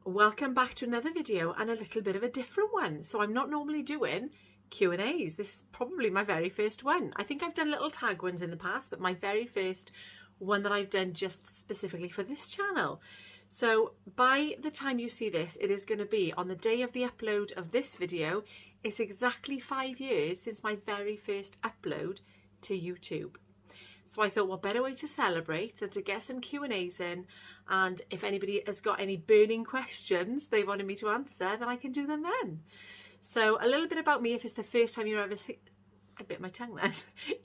Welcome back to another video and a little bit of a different one. So I'm not normally doing Q&As. This is probably my very first one. I think I've done little tag ones in the past, but my very first one that I've done just specifically for this channel. So by the time you see this, it is going to be on the day of the upload of this video. It's exactly 5 years since my very first upload to YouTube. So I thought, what better way to celebrate than to get some Q&As in, and if anybody has got any burning questions they wanted me to answer, then I can do them then. So a little bit about me, if it's the first time you're ever I bit my tongue then,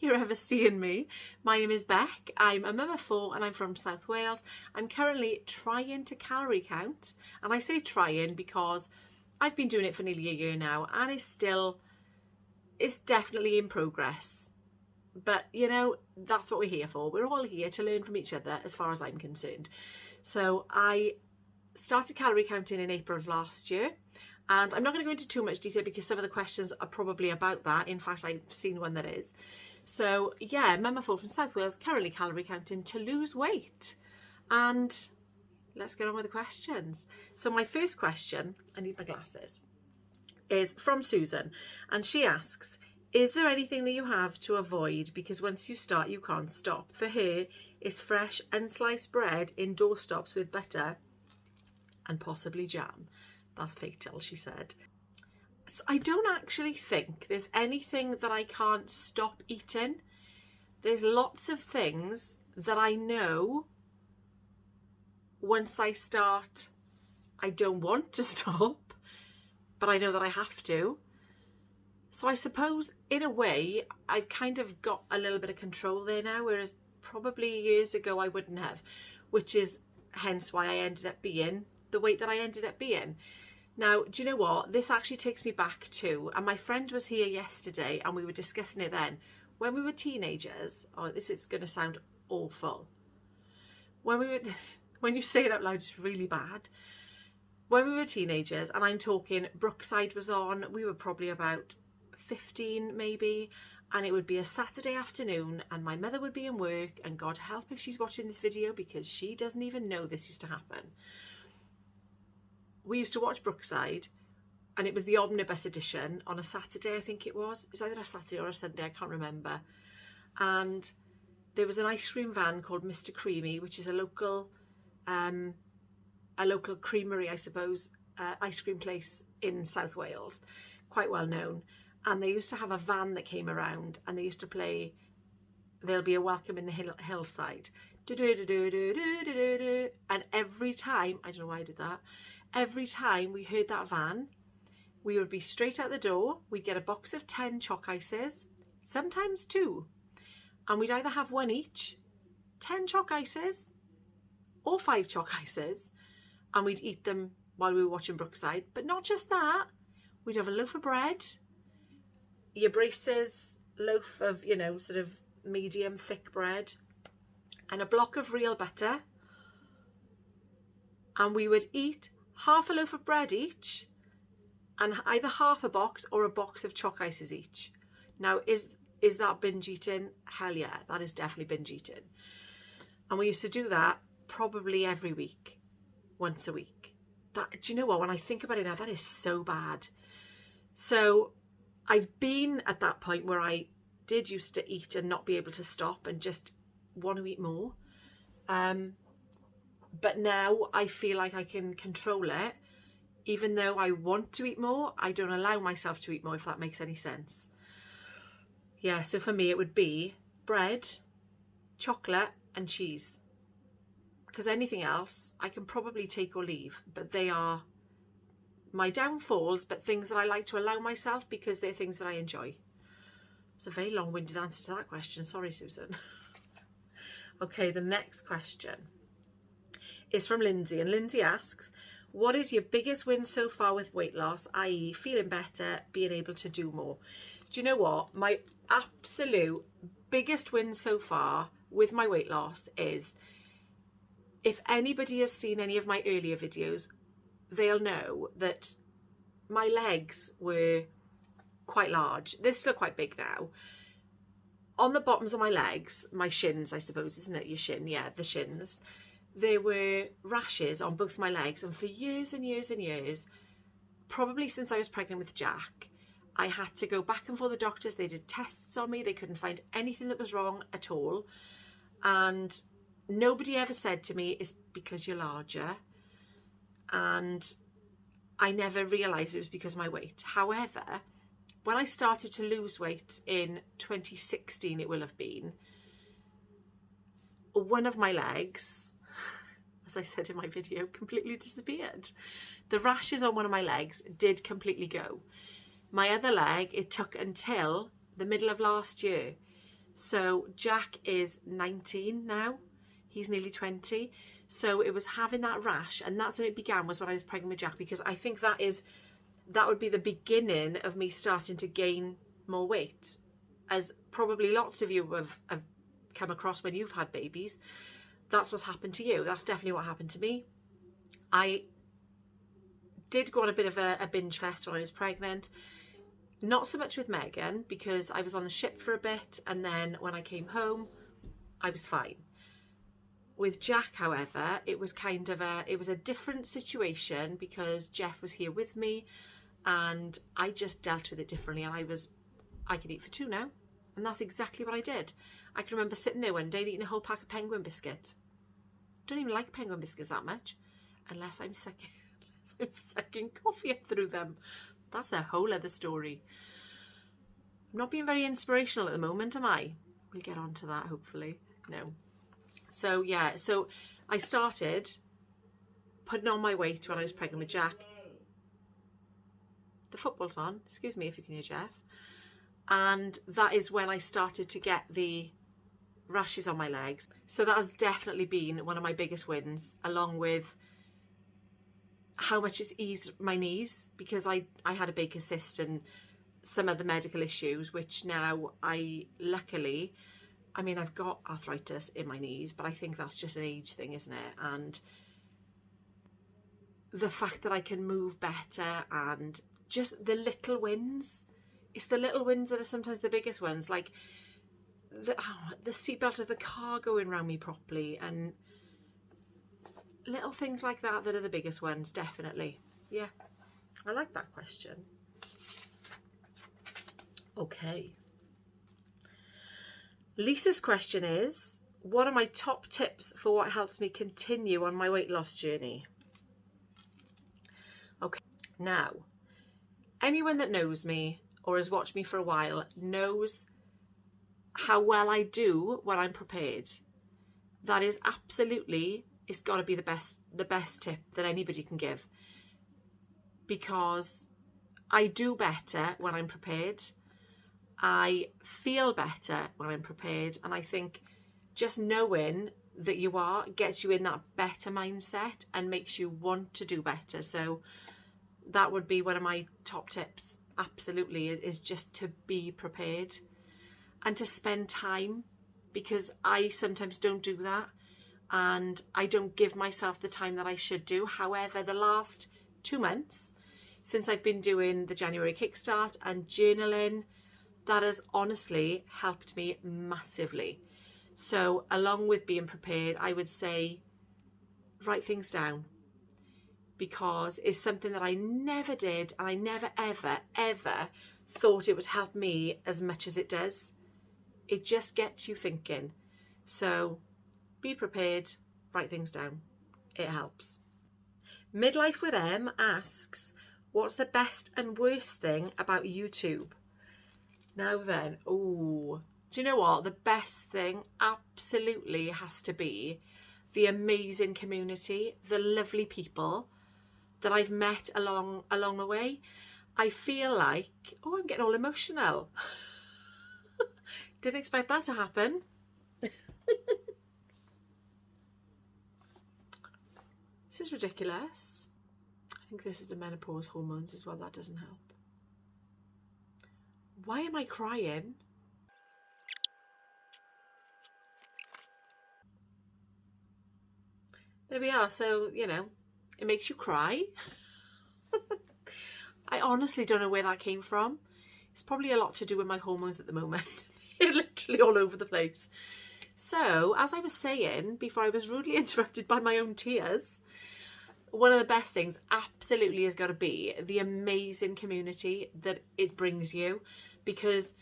you're ever seeing me. My name is Beck, I'm a mum of 4 and I'm from South Wales. I'm currently trying to calorie count, and I say trying because I've been doing it for nearly a year now and it's definitely in progress. But, you know, that's what we're here for. We're all here to learn from each other as far as I'm concerned. So I started calorie counting in April of last year. And I'm not going to go into too much detail because some of the questions are probably about that. In fact, I've seen one that is. So, yeah, Mum of 4 from South Wales, currently calorie counting to lose weight. And let's get on with the questions. So my first question, I need my glasses, is from Susan. And she asks, is there anything that you have to avoid because once you start you can't stop? For her, it's fresh unsliced bread in doorstops with butter and possibly jam. That's fatal, she said. So I don't actually think there's anything that I can't stop eating. There's lots of things that I know once I start I don't want to stop, but I know that I have to. So I suppose, in a way, I've kind of got a little bit of control there now, whereas probably years ago I wouldn't have, which is hence why I ended up being the weight that I ended up being. Now, do you know what? This actually takes me back to, and my friend was here yesterday and we were discussing it then, when we were teenagers. Oh, this is going to sound awful. When you say it out loud, it's really bad. When we were teenagers, and I'm talking Brookside was on, we were probably about 15 maybe, and it would be a Saturday afternoon and my mother would be in work, and God help if she's watching this video because she doesn't even know this used to happen. We used to watch Brookside, and it was the omnibus edition on a Saturday, I think it was. It was either a Saturday or a Sunday, I can't remember. And there was an ice cream van called Mr. Creamy, which is a local creamery, I suppose, ice cream place in South Wales, quite well known. And they used to have a van that came around and they used to play There'll Be a Welcome in the Hillside. And every time, I don't know why I did that, every time we heard that van, we would be straight out the door, we'd get a box of 10 chalk ices, sometimes 2, and we'd either have 1 each, 10 chalk ices, or 5 chalk ices, and we'd eat them while we were watching Brookside. But not just that, we'd have a loaf of bread, your braces loaf of, you know, sort of medium thick bread, and a block of real butter, and we would eat half a loaf of bread each and either half a box or a box of chalk ices each. Now, is that binge eating? Hell yeah, that is definitely binge eating. And we used to do that probably every week, once a week. That, do you know what, when I think about it now, that is so bad. So I've been at that point where I did used to eat and not be able to stop and just want to eat more. But now I feel like I can control it. Even though I want to eat more, I don't allow myself to eat more, if that makes any sense. Yeah, so for me it would be bread, chocolate and cheese. Because anything else I can probably take or leave, but they are my downfalls, but things that I like to allow myself because they're things that I enjoy. It's a very long-winded answer to that question. Sorry, Susan. Okay, the next question is from Lindsay, and Lindsay asks, what is your biggest win so far with weight loss, i.e. feeling better, being able to do more? Do you know what? My absolute biggest win so far with my weight loss is, if anybody has seen any of my earlier videos, they'll know that my legs were quite large. They're still quite big now. On the bottoms of my legs, my shins, I suppose, isn't it? Your shin, yeah, the shins. there were rashes on both my legs, and for years and years and years, probably since I was pregnant with Jack, I had to go back and forth the doctors. They did tests on me. They couldn't find anything that was wrong at all. And nobody ever said to me, it's because you're larger. And I never realised it was because of my weight. However, when I started to lose weight in 2016, it will have been, one of my legs, as I said in my video, completely disappeared. The rashes on one of my legs did completely go. My other leg, it took until the middle of last year. So Jack is 19 now. He's nearly 20. So it was having that rash, and that's when it began, was when I was pregnant with Jack, because I think that would be the beginning of me starting to gain more weight, as probably lots of you have come across when you've had babies. That's what's happened to you. That's definitely what happened to me. I did go on a bit of a binge fest when I was pregnant. Not so much with Megan, because I was on the ship for a bit, and then when I came home, I was fine. With Jack, however, it was kind of a different situation, because Jeff was here with me, and I just dealt with it differently, and I could eat for two now, and that's exactly what I did. I can remember sitting there one day and eating a whole pack of penguin biscuits. Don't even like penguin biscuits that much, unless I'm sucking coffee up through them. That's a whole other story. I'm not being very inspirational at the moment, am I? We'll get on to that, hopefully. No. So yeah, so I started putting on my weight when I was pregnant with Jack. The football's on, excuse me if you can hear Jeff. And that is when I started to get the rashes on my legs. So that has definitely been one of my biggest wins, along with how much it's eased my knees, because I had a bacon cyst and some other medical issues, which now luckily, I mean, I've got arthritis in my knees, but I think that's just an age thing, isn't it? And the fact that I can move better, and just the little wins. It's the little wins that are sometimes the biggest ones, like the seatbelt of the car going around me properly, and little things like that are the biggest ones, definitely. Yeah, I like that question. Okay. Lisa's question is, what are my top tips for what helps me continue on my weight loss journey? Okay, now, anyone that knows me or has watched me for a while knows how well I do when I'm prepared. That is absolutely, it's got to be the best tip that anybody can give, because I do better when I'm prepared. I feel better when I'm prepared, and I think just knowing that you are gets you in that better mindset and makes you want to do better. So that would be one of my top tips, absolutely, is just to be prepared and to spend time, because I sometimes don't do that, and I don't give myself the time that I should do. However, the last 2 months since I've been doing the January Kickstart and journaling, that has honestly helped me massively. So along with being prepared, I would say write things down, because it's something that I never did, and I never ever thought it would help me as much as it does. It just gets you thinking. So be prepared, write things down. It helps. Midlife with M asks, what's the best and worst thing about YouTube? Now then, do you know what? The best thing absolutely has to be the amazing community, the lovely people that I've met along the way. I feel like, I'm getting all emotional. Didn't expect that to happen. This is ridiculous. I think this is the menopause hormones as well. That doesn't help. Why am I crying? There we are. So, you know, it makes you cry. I honestly don't know where that came from. It's probably a lot to do with my hormones at the moment. They're literally all over the place. So, as I was saying before I was rudely interrupted by my own tears, one of the best things absolutely has got to be the amazing community that it brings you, because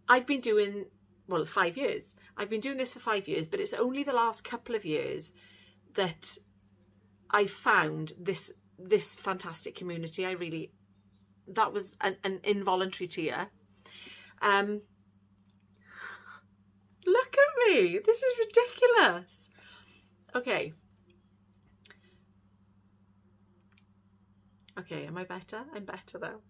I've been doing, well, 5 years. I've been doing this for 5 years, but it's only the last couple of years that I found this fantastic community. That was an involuntary tear. Look at me. This is ridiculous. Okay. Okay, am I better? I'm better now.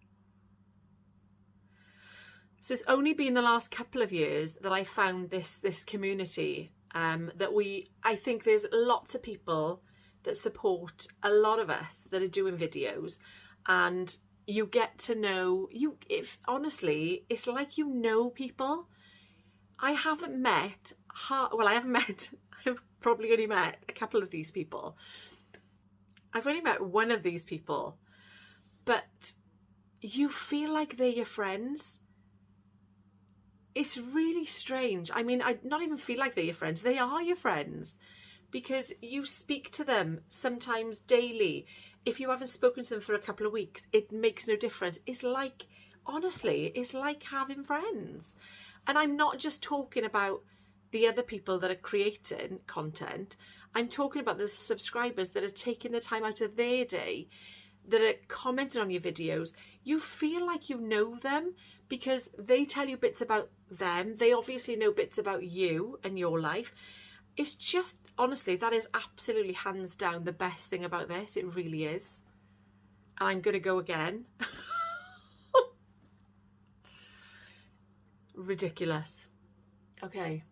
So it's only been the last couple of years that I found this community, I think there's lots of people that support a lot of us that are doing videos, and you get to know, honestly, it's like you know people. I've probably only met a couple of these people. I've only met one of these people, but you feel like they're your friends. It's really strange. I mean, I not even feel like they're your friends. They are your friends, because you speak to them sometimes daily. If you haven't spoken to them for a couple of weeks, it makes no difference. It's like, honestly, it's like having friends. And I'm not just talking about the other people that are creating content. I'm talking about the subscribers that are taking the time out of their day, that are commenting on your videos. You feel like you know them because they tell you bits about them. They obviously know bits about you and your life. It's just, honestly, that is absolutely hands down the best thing about this. It really is. And I'm going to go again. Ridiculous. Okay.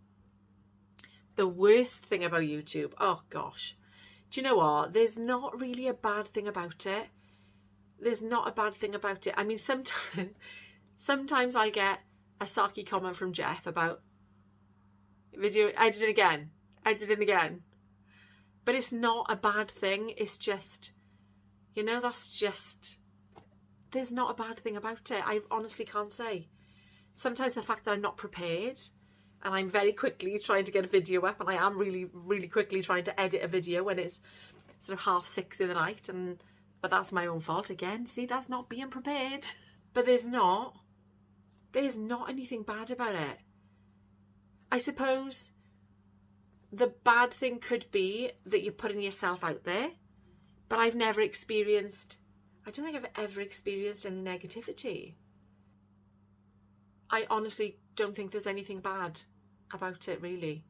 The worst thing about YouTube. Oh gosh. Do you know what? There's not really a bad thing about it. There's not a bad thing about it. I mean, sometimes I get a sarky comment from Jeff about video. I did it again. But it's not a bad thing. It's just, there's not a bad thing about it. I honestly can't say. Sometimes the fact that I'm not prepared and I'm very quickly trying to get a video up, and I am really, really quickly trying to edit a video when it's sort of 6:30 in the night, but that's my own fault again. See, that's not being prepared. But there's not anything bad about it. I suppose the bad thing could be that you're putting yourself out there, but I don't think I've ever experienced any negativity. I honestly don't think there's anything bad about it, really,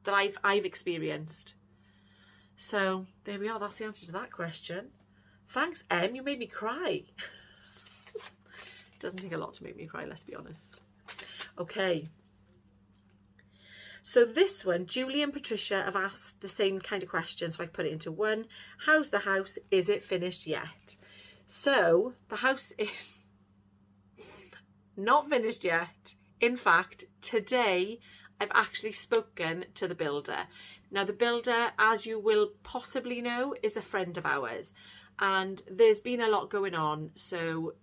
that I've experienced. So there we are. That's the answer to that question. Thanks, Em. You made me cry. It doesn't take a lot to make me cry, let's be honest. Okay. So this one, Julie and Patricia have asked the same kind of question, so I put it into one. How's the house? Is it finished yet? So the house is not finished yet. In fact, today I've actually spoken to the builder. Now, the builder, as you will possibly know, is a friend of ours, and there's been a lot going on, so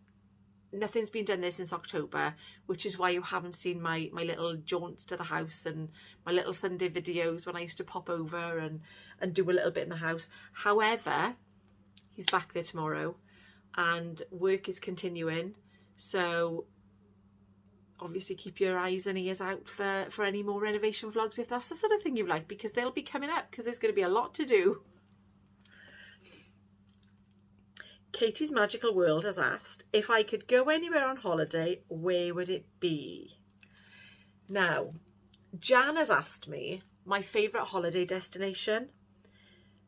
nothing's been done there since October, which is why you haven't seen my little jaunts to the house and my little Sunday videos when I used to pop over and do a little bit in the house. However, he's back there tomorrow and work is continuing, so obviously keep your eyes and ears out for any more renovation vlogs if that's the sort of thing you like, because they'll be coming up, because there's going to be a lot to do. Katie's Magical World has asked, if I could go anywhere on holiday, where would it be? Now, Jan has asked me my favourite holiday destination.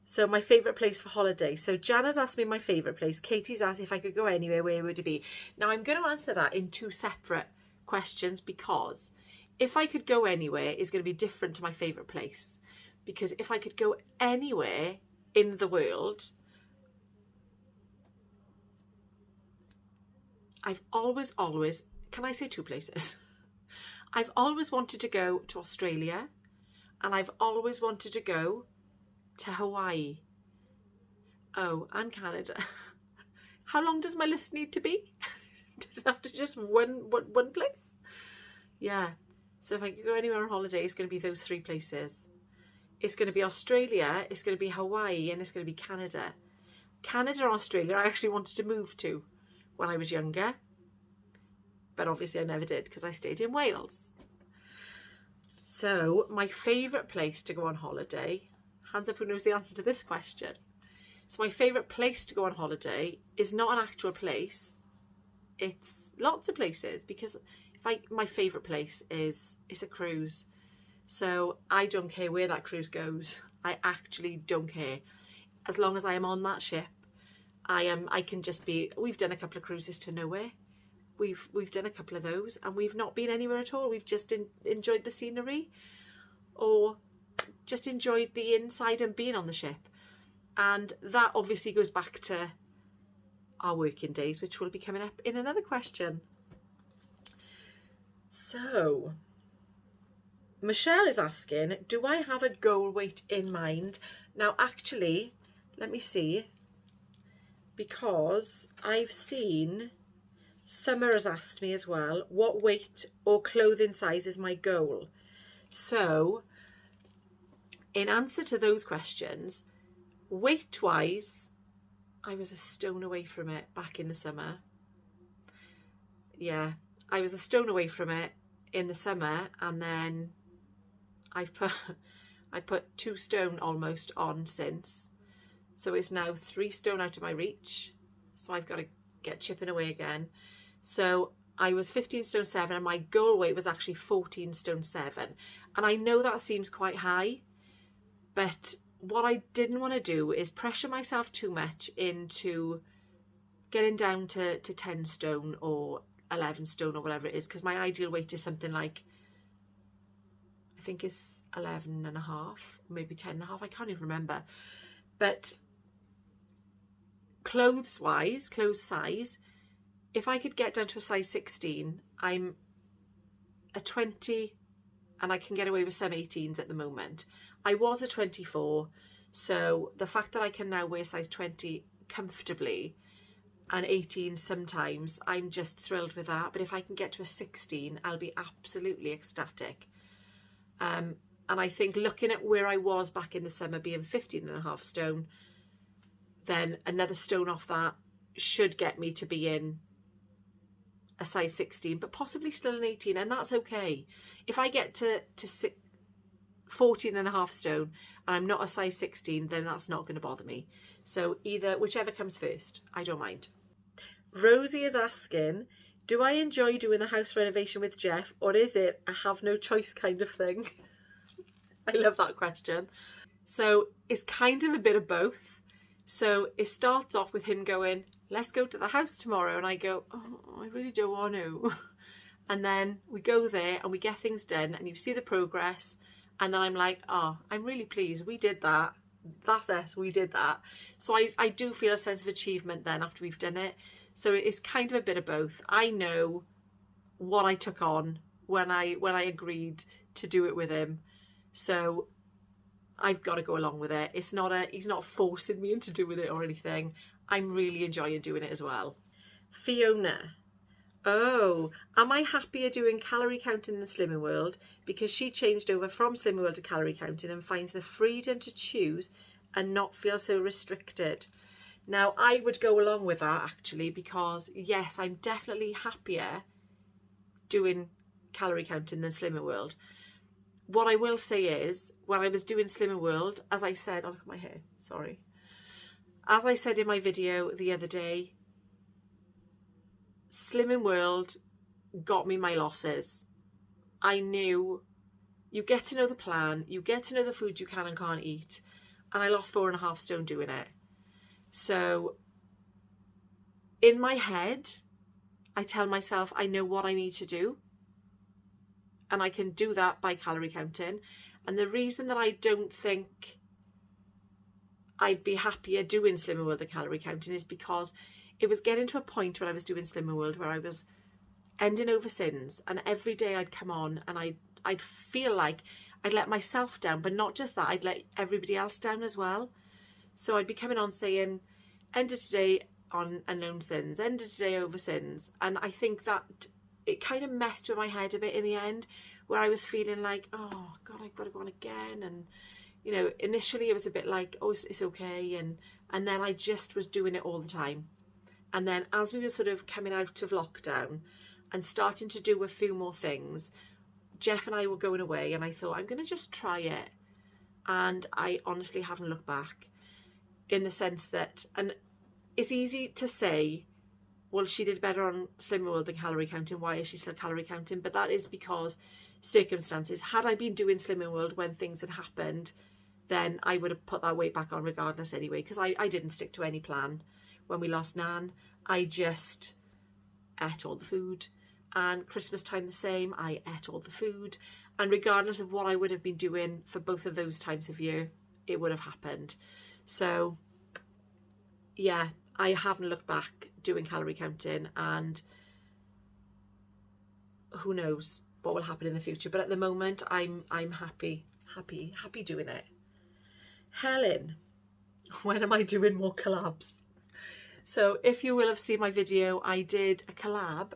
So my favourite place for holiday. So Jan has asked me my favourite place. Katie's asked if I could go anywhere, where would it be? Now, I'm going to answer that in two separate questions, because if I could go anywhere is going to be different to my favourite place. Because if I could go anywhere in the world, I've always, can I say two places? I've always wanted to go to Australia, and I've always wanted to go to Hawaii. Oh, and Canada. How long does my list need to be? Does it have to just one place? Yeah. So if I could go anywhere on holiday, it's going to be those 3 places. It's going to be Australia, it's going to be Hawaii, and it's going to be Canada. Canada and Australia I actually wanted to move to when I was younger, but obviously I never did because I stayed in Wales. So my favourite place to go on holiday, hands up who knows the answer to this question. So my favourite place to go on holiday is not an actual place, it's lots of places, because my favourite place is a cruise. So I don't care where that cruise goes. I actually don't care. As long as I am on that ship, I can just be. We've done a couple of cruises to nowhere. We've done a couple of those, and we've not been anywhere at all. We've just enjoyed the scenery, or just enjoyed the inside and being on the ship. And that obviously goes back to our working days, which will be coming up in another question. So Michelle is asking, do I have a goal weight in mind? Now actually, let me see, because I've seen Summer has asked me as well, what weight or clothing size is my goal? So in answer to those questions, weight wise, I was a stone away from it back in the summer. Yeah, I was a stone away from it in the summer, and then I put 2 stone almost on since. So it's now 3 stone out of my reach. So I've got to get chipping away again. So I was 15 stone 7 and my goal weight was actually 14 stone 7. And I know that seems quite high, but what I didn't want to do is pressure myself too much into getting down to 10 stone or 11 stone or whatever it is, because my ideal weight is something like, I think it's 11 and a half, maybe 10 and a half, I can't even remember. But clothes size, if I could get down to a size 16, I'm a 20 and I can get away with some 18s at the moment. I was a 24, so the fact that I can now wear size 20 comfortably and 18 sometimes, I'm just thrilled with that. But if I can get to a 16, I'll be absolutely ecstatic. And I think looking at where I was back in the summer, being 15 and a half stone, then another stone off that should get me to be in a size 16, but possibly still an 18, and that's okay. If I get to 14 and a half stone and I'm not a size 16, then that's not going to bother me. So whichever comes first, I don't mind. Rosie is asking, do I enjoy doing the house renovation with Jeff, or is it a have no choice kind of thing? I love that question. So it's kind of a bit of both. So it starts off with him going, let's go to the house tomorrow, and I go, oh, I really don't want to. And then we go there and we get things done and you see the progress, and then I'm like, oh, I'm really pleased we did that. That's us, we did that. So I do feel a sense of achievement then after we've done it. So it's kind of a bit of both. I know what I took on when I agreed to do it with him, so I've got to go along with it. He's not forcing me into doing it or anything. I'm really enjoying doing it as well. Fiona, oh, am I happier doing calorie counting in the Slimming World because she changed over from Slimming World to calorie counting and finds the freedom to choose and not feel so restricted? Now, I would go along with that actually, because yes, I'm definitely happier doing calorie counting than Slimming World. What I will say is, when I was doing Slimming World, as I said, oh, look at my hair, sorry. As I said in my video the other day, Slimming World got me my losses. I knew you get to know the plan, you get to know the food you can and can't eat, and I lost 4.5 stone doing it. So in my head, I tell myself I know what I need to do, and I can do that by calorie counting. And the reason that I don't think I'd be happier doing Slimming World than calorie counting is because it was getting to a point when I was doing Slimming World where I was ending over sins, and every day I'd come on and I'd feel like I'd let myself down, but not just that, I'd let everybody else down as well. So I'd be coming on saying, end of today on unknown sins, end of today over sins. And I think that it kind of messed with my head a bit in the end, where I was feeling like, oh God, I've got to go on again. And, you know, initially it was a bit like, oh, it's okay. And then I just was doing it all the time. And then as we were sort of coming out of lockdown and starting to do a few more things, Jeff and I were going away, and I thought, I'm going to just try it. And I honestly haven't looked back, in the sense that, and it's easy to say, well, she did better on Slimming World than calorie counting. Why is she still calorie counting? But that is because circumstances. Had I been doing Slimming World when things had happened, then I would have put that weight back on regardless anyway, because I didn't stick to any plan. When we lost Nan, I just ate all the food. And Christmas time the same, I ate all the food. And regardless of what I would have been doing for both of those times of year, it would have happened. So yeah, I haven't looked back doing calorie counting, and who knows what will happen in the future. But at the moment, I'm happy doing it. Helen, when am I doing more collabs? So if you will have seen my video, I did a collab.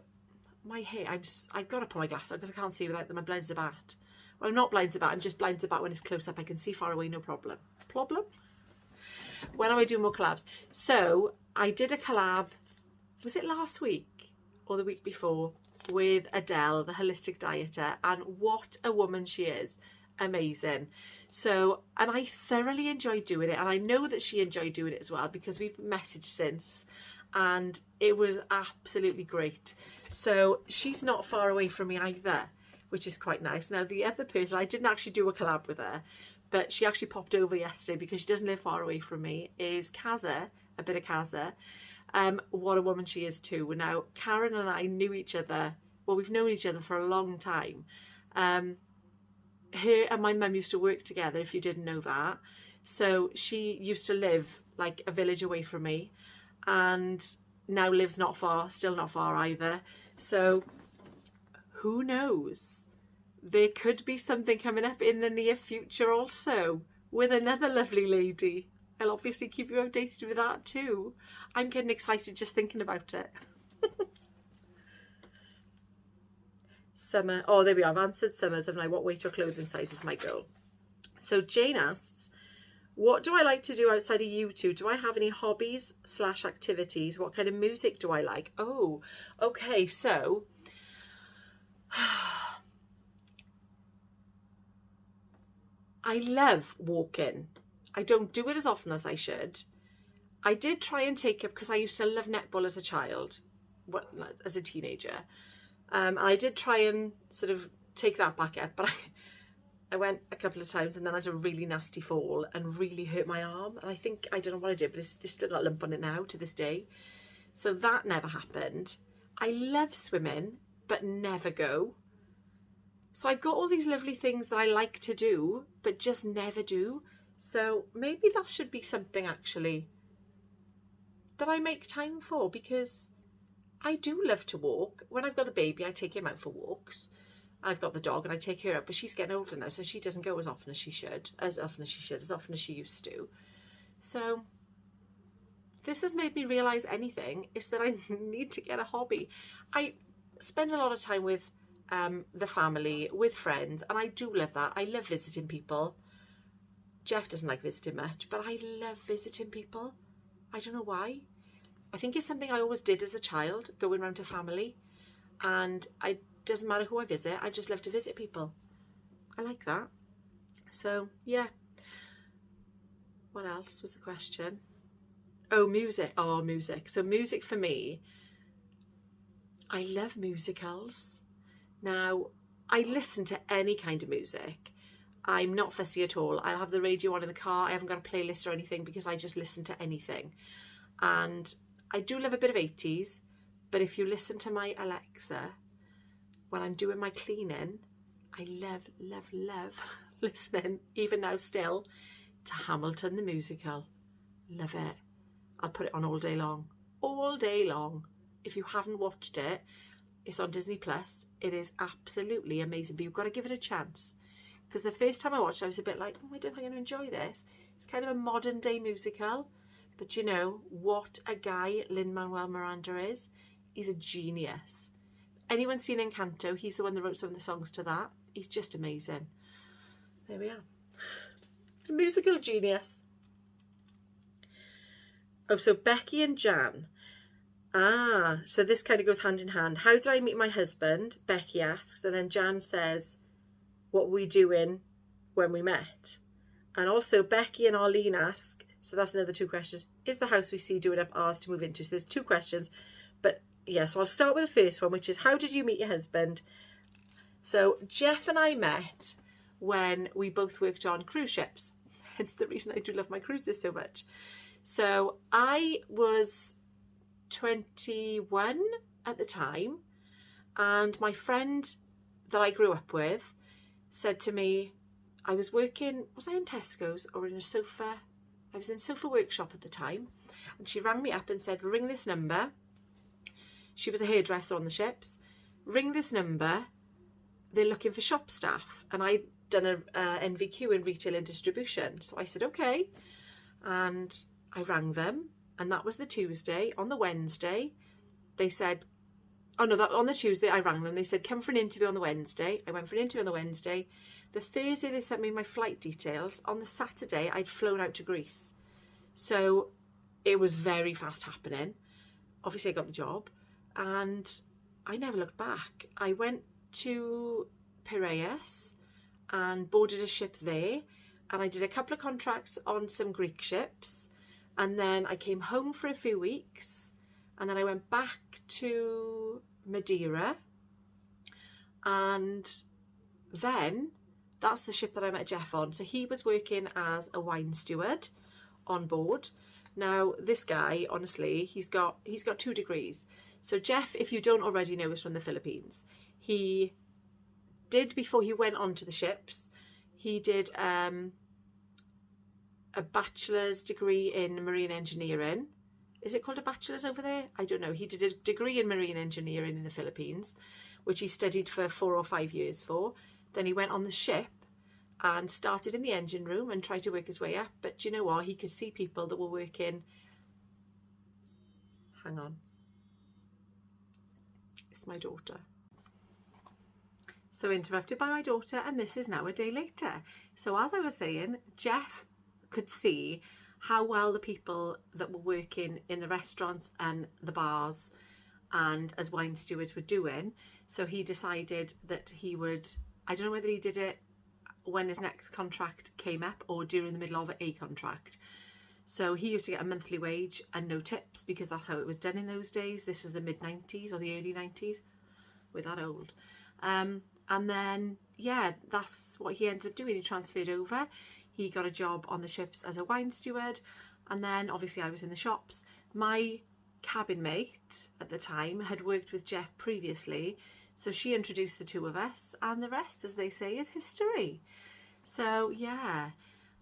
My hair, I've got to put my glasses on because I can't see without them. I'm blind as a bat. Well, I'm not blind as a bat. I'm just blind as a bat when it's close up. I can see far away, no problem. When am I doing more collabs? So I did a collab, was it last week or the week before, with Adele, the holistic dieter, and what a woman she is. Amazing. So, and I thoroughly enjoyed doing it, and I know that she enjoyed doing it as well, because we've messaged since, and it was absolutely great. So she's not far away from me either, which is quite nice. Now the other person, I didn't actually do a collab with her, but she actually popped over yesterday because she doesn't live far away from me, is Kaza, a bit of Kaza. What a woman she is too. Now Karen and I knew each other, well, we've known each other for a long time. Her and my mum used to work together, if you didn't know that. So she used to live like a village away from me, and now lives not far, still not far either. So who knows? There could be something coming up in the near future also with another lovely lady. I'll obviously keep you updated with that too. I'm getting excited just thinking about it. Summer, oh there we are, I've answered Summers, haven't I? What weight or clothing size is my goal? So Jane asks, what do I like to do outside of YouTube? Do I have any hobbies / activities? What kind of music do I like? Oh, okay, so I love walking. I don't do it as often as I should. I did try and take up, because I used to love netball as a child, as a teenager. I did try and sort of take that back up, but I went a couple of times and then I had a really nasty fall and really hurt my arm. And I think, I don't know what I did, but it's still got a lump on it now to this day. So that never happened. I love swimming, but never go. So I've got all these lovely things that I like to do, but just never do. So maybe that should be something actually that I make time for, because I do love to walk. When I've got the baby, I take him out for walks. I've got the dog and I take her out, but she's getting older now, so she doesn't go as often as she used to. So this has made me realise anything is that I need to get a hobby. I spend a lot of time with the family, with friends, and I do love that. I love visiting people. Jeff doesn't like visiting much, but I love visiting people. I don't know why. I think it's something I always did as a child, going around to family, and it doesn't matter who I visit, I just love to visit people. I like that. So yeah. What else was the question? Oh, music. Oh, music. So music for me, I love musicals. Now, I listen to any kind of music. I'm not fussy at all. I'll have the radio on in the car. I haven't got a playlist or anything, because I just listen to anything. And I do love a bit of 80s, but if you listen to my Alexa when I'm doing my cleaning, I love listening, even now still, to Hamilton the musical. Love it. I'll put it on all day long. All day long. If you haven't watched it, it's on Disney Plus. It is absolutely amazing, but you've got to give it a chance. Because the first time I watched it, I was a bit like, oh, I don't think I'm going to enjoy this. It's kind of a modern day musical. But you know, what a guy Lin-Manuel Miranda is. He's a genius. Anyone seen Encanto? He's the one that wrote some of the songs to that. He's just amazing. There we are. A musical genius. Oh, so Becky and Jan. Ah, so this kind of goes hand in hand. How did I meet my husband? Becky asks, and then Jan says, what were we doing when we met? And also Becky and Arlene ask, so that's another 2 questions. Is the house we see doing up ours to move into? So there's 2 questions. But yeah, so I'll start with the first one, which is how did you meet your husband? So Jeff and I met when we both worked on cruise ships. Hence the reason I do love my cruises so much. So I was 21 at the time, and my friend that I grew up with said to me, I was working, was I in Tesco's or in a sofa? I was in Sofa Workshop at the time, and she rang me up and said, ring this number. She was a hairdresser on the ships. Ring this number. They're looking for shop staff. And I'd done a NVQ in retail and distribution. So I said, okay. And I rang them, and that was the Tuesday. On the Wednesday, they said, oh no, on the Tuesday I rang them. They said, come for an interview on the Wednesday. I went for an interview on the Wednesday. The Thursday they sent me my flight details. On the Saturday I'd flown out to Greece. So it was very fast happening. Obviously I got the job, and I never looked back. I went to Piraeus and boarded a ship there, and I did a couple of contracts on some Greek ships, and then I came home for a few weeks, and then I went back to Madeira, and then that's the ship that I met Jeff on. So he was working as a wine steward on board. Now this guy, honestly, he's got 2 degrees. So Jeff, if you don't already know, is from the Philippines. He did, before he went on to the ships, he did a bachelor's degree in marine engineering. Is it called a bachelor's over there? I don't know. He did a degree in marine engineering in the Philippines, which he studied for 4 or 5 years for. Then he went on the ship and started in the engine room and tried to work his way up. But do you know what? He could see people that were working. Hang on. It's my daughter. So interrupted by my daughter, and this is now a day later. So as I was saying, Jeff could see how well the people that were working in the restaurants and the bars and as wine stewards were doing. So he decided that he would, I don't know whether he did it when his next contract came up or during the middle of a contract. So he used to get a monthly wage and no tips, because that's how it was done in those days. This was the mid-90s or the early 90s. We're that old. And then, yeah, that's what he ended up doing. He transferred over. He got a job on the ships as a wine steward. And then, obviously, I was in the shops. My cabin mate at the time had worked with Jeff previously. So she introduced the 2 of us. And the rest, as they say, is history. So, yeah,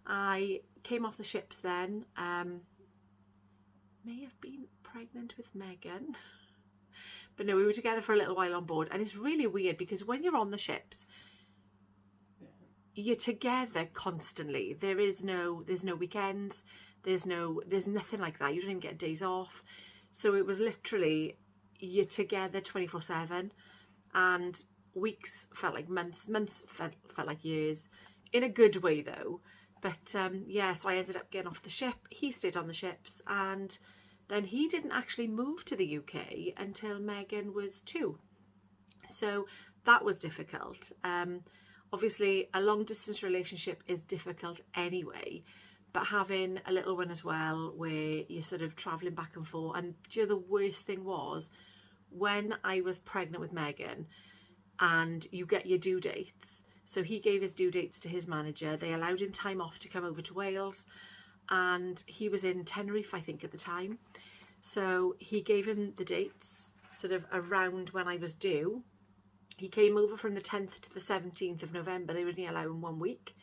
I came off the ships then. May have been pregnant with Megan. But no, we were together for a little while on board, and it's really weird because when you're on the ships, you're together constantly. There's no weekends. There's nothing like that. You don't even get days off. So it was literally, you're together 24/7, and weeks felt like months. Months felt like years, in a good way though. But yeah, so I ended up getting off the ship. He stayed on the ships, and then he didn't actually move to the UK until Megan was 2. So that was difficult. Obviously, a long distance relationship is difficult anyway, but having a little one as well, where you're sort of travelling back and forth. And do you know, the worst thing was when I was pregnant with Megan, and you get your due dates. So he gave his due dates to his manager. They allowed him time off to come over to Wales, and he was in Tenerife, I think, at the time. So he gave him the dates sort of around when I was due. He came over from the 10th to the 17th of November. They were only allowing 1 week.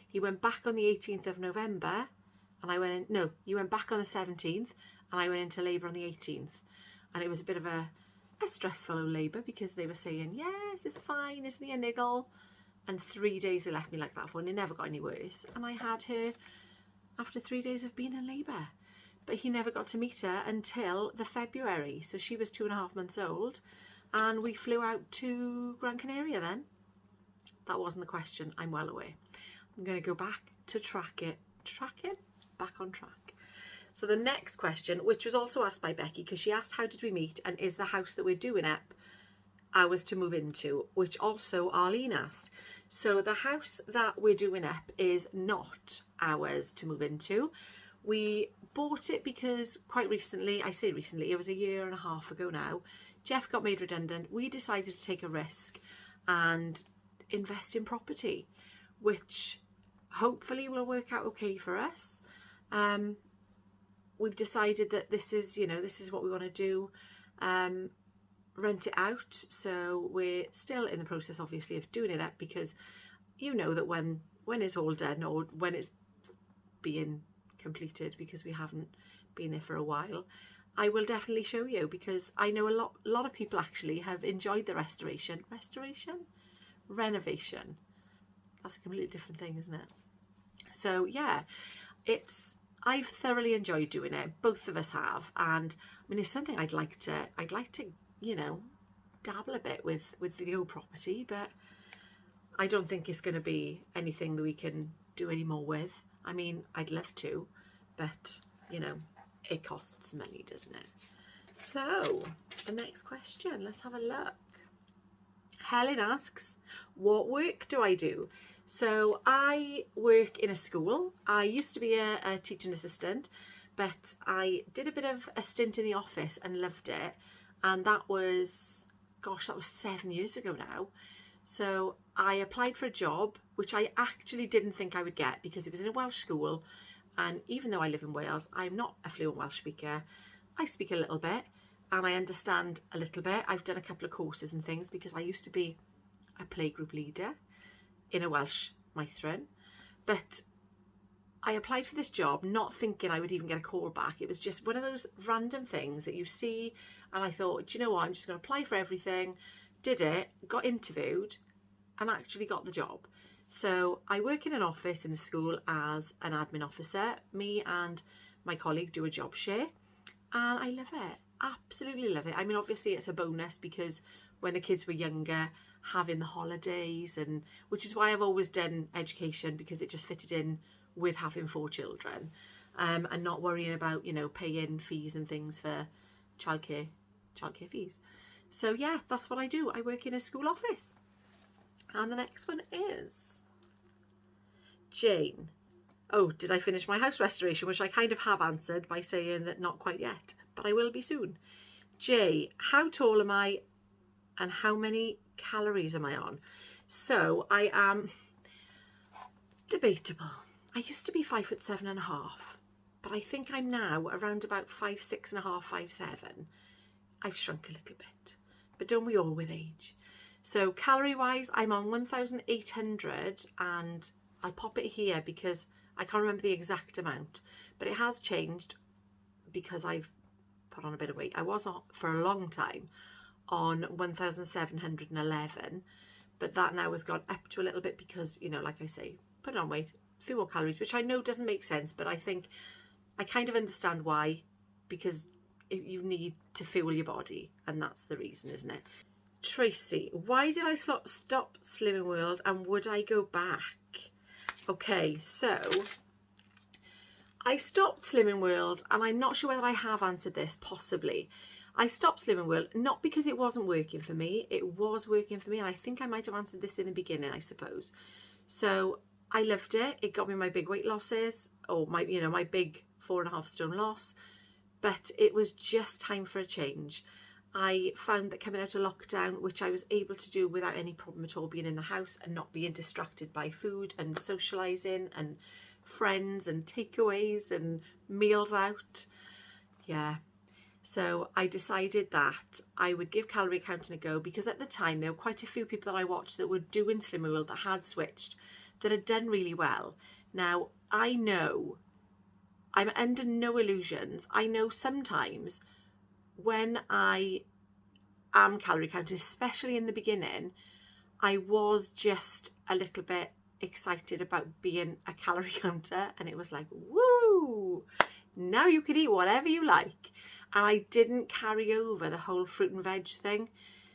He went back on the 18th of November, and I went in, no, you went back on the 17th, and I went into labour on the 18th. And it was a bit of a stressful old labour, because they were saying, yes, it's fine, isn't he a niggle? And 3 days they left me like that for, and it never got any worse. And I had her after 3 days of being in labour. But he never got to meet her until the February. So she was 2.5 months old, and we flew out to Gran Canaria then. that wasn't the question, I'm well aware. I'm going to go back to tracking, back on track. So the next question, which was also asked by Becky, because she asked how did we meet and is the house that we're doing up ours to move into, which also Arlene asked. So the house that we're doing up is not ours to move into. We bought it because quite recently, I say recently, it was 1.5 years ago now, Jeff got made redundant. We decided to take a risk and invest in property, which hopefully will work out okay for us. We've decided that this is, you know, this is what we want to do, rent it out. So we're still in the process, obviously, of doing it up, because you know that when it's all done, or when it's being completed, because we haven't been there for a while, I will definitely show you, because I know a lot of people actually have enjoyed the renovation. That's a completely different thing, isn't it? So yeah, I've thoroughly enjoyed doing it. Both of us have, and I mean, it's something I'd like to, you know, dabble a bit with the old property, but I don't think it's going to be anything that we can do any more with. I mean, I'd love to, but you know, it costs money, doesn't it? So the next question, let's have a look. Helen asks, what work do I do? So I work in a school. I used to be a teaching assistant, but I did a bit of a stint in the office and loved it. And that was, gosh, that was 7 years ago now. So I applied for a job, which I actually didn't think I would get, because it was in a Welsh school. And even though I live in Wales, I'm not a fluent Welsh speaker. I speak a little bit and I understand a little bit. I've done a couple of courses and things, because I used to be a playgroup leader in a Welsh Maithrin. But I applied for this job not thinking I would even get a call back. It was just one of those random things that you see, and I thought, do you know what, I'm just going to apply for everything. Did it, got interviewed, and actually got the job. So I work in an office in a school as an admin officer. Me and my colleague do a job share, and I love it, absolutely love it. I mean, obviously it's a bonus, because when the kids were younger, having the holidays, and which is why I've always done education, because it just fitted in with having 4 children, and not worrying about, you know, paying fees and things for childcare fees. So yeah, that's what I do. I work in a school office. And the next one is Jane. Oh, did I finish my house restoration? Which I kind of have answered by saying that not quite yet, but I will be soon. Jay, how tall am I and how many calories am I on? So I am debatable. I used to be 5'7.5", but I think I'm now around about 5'6.5", 5'7". I've shrunk a little bit, but don't we all with age? So calorie wise, I'm on 1,800, and I'll pop it here because I can't remember the exact amount, but it has changed because I've put on a bit of weight. I was on for a long time on 1,711, but that now has gone up to a little bit because, you know, like I say, put on weight, a few more calories, which I know doesn't make sense, but I think I kind of understand why, because you need to fuel your body, and that's the reason, isn't it? Tracy, why did I stop Slimming World, and would I go back? Okay, so I stopped Slimming World, and I'm not sure whether I have answered this, possibly. I stopped Slimming World not because it wasn't working for me. It was working for me, and I think I might have answered this in the beginning, I suppose. So I loved it. It got me my big weight losses, or my, you know, my big 4.5 stone loss, but it was just time for a change. I found that coming out of lockdown, which I was able to do without any problem at all, being in the house and not being distracted by food and socialising and friends and takeaways and meals out. Yeah. So I decided that I would give calorie counting a go, because at the time there were quite a few people that I watched that were doing Slimming World that had switched, that had done really well. Now, I know, I'm under no illusions. I know sometimes when I am calorie counting, especially in the beginning, I was just a little bit excited about being a calorie counter, and it was like, woo, now you can eat whatever you like. And I didn't carry over the whole fruit and veg thing.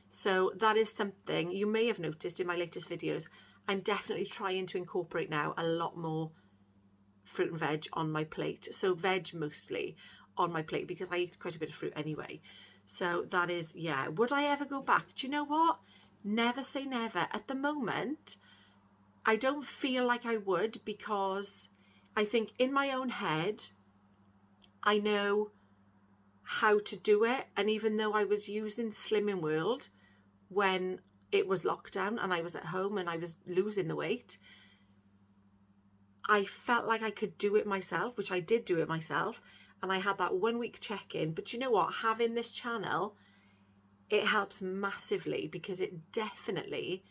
So that is something you may have noticed in my latest videos. I'm definitely trying to incorporate now a lot more fruit and veg on my plate. So veg mostly on my plate because I eat quite a bit of fruit anyway. So that is, yeah. Would I ever go back? Do you know what? Never say never. At the moment, I don't feel like I would, because I think in my own head, I know how to do it. And even though I was using Slimming World when it was lockdown and I was at home and I was losing the weight, I felt like I could do it myself, which I did do it myself. And I had that 1 week check-in. But you know what? Having this channel, it helps massively, because it definitely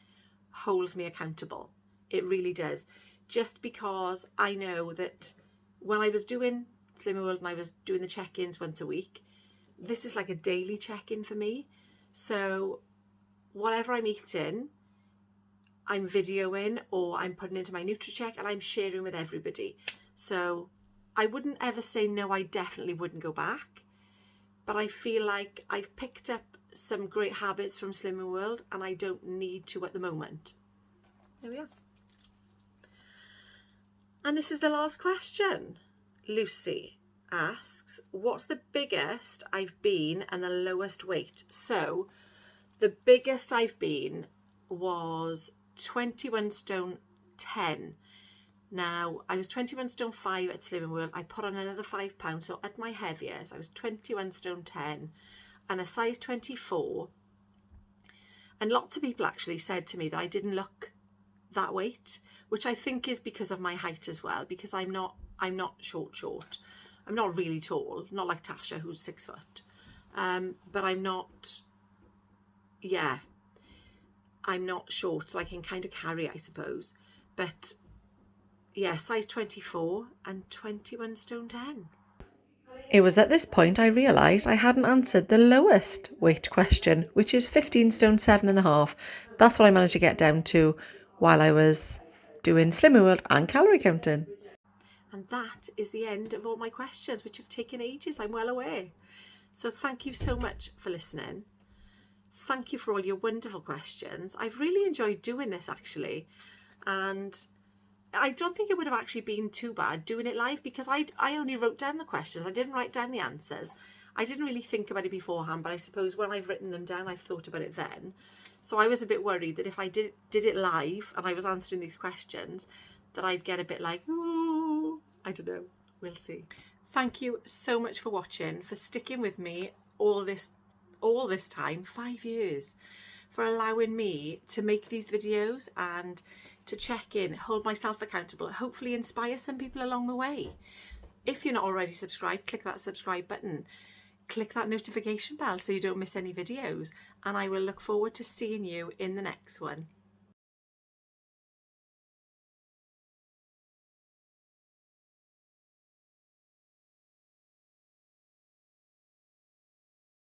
holds me accountable. It really does. Just because I know that when I was doing Slimming World and I was doing the check-ins once a week, this is like a daily check-in for me. So whatever I'm eating, I'm videoing or I'm putting into my NutriCheck and I'm sharing with everybody. So I wouldn't ever say no, I definitely wouldn't go back. But I feel like I've picked up some great habits from Slimming World and I don't need to at the moment. There we are. And this is the last question. Lucy asks, what's the biggest I've been and the lowest weight? So the biggest I've been was 21 stone 10. Now, I was 21 stone 5 at Slimming World. I put on another 5 pounds. So at my heaviest, I was 21 stone 10 and a size 24. And lots of people actually said to me that I didn't look that weight, which I think is because of my height as well, because I'm not short. I'm not really tall, not like Tasha, who's 6 foot. But I'm not, yeah, I'm not short, so I can kind of carry, I suppose. But yeah, size 24 and 21 stone 10. It was at this point I realised I hadn't answered the lowest weight question, which is 15 stone 7.5. That's what I managed to get down to while I was doing Slimming World and calorie counting. And that is the end of all my questions, which have taken ages, I'm well aware. So thank you so much for listening. Thank you for all your wonderful questions. I've really enjoyed doing this, actually. And I don't think it would have actually been too bad doing it live, because I only wrote down the questions. I didn't write down the answers. I didn't really think about it beforehand, but I suppose when I've written them down, I've thought about it then. So I was a bit worried that if I did it live and I was answering these questions, that I'd get a bit like, ooh, I don't know. We'll see. Thank you so much for watching, for sticking with me all this time, 5 years, for allowing me to make these videos and to check in, hold myself accountable, hopefully inspire some people along the way. If you're not already subscribed, click that subscribe button, click that notification bell so you don't miss any videos, and I will look forward to seeing you in the next one.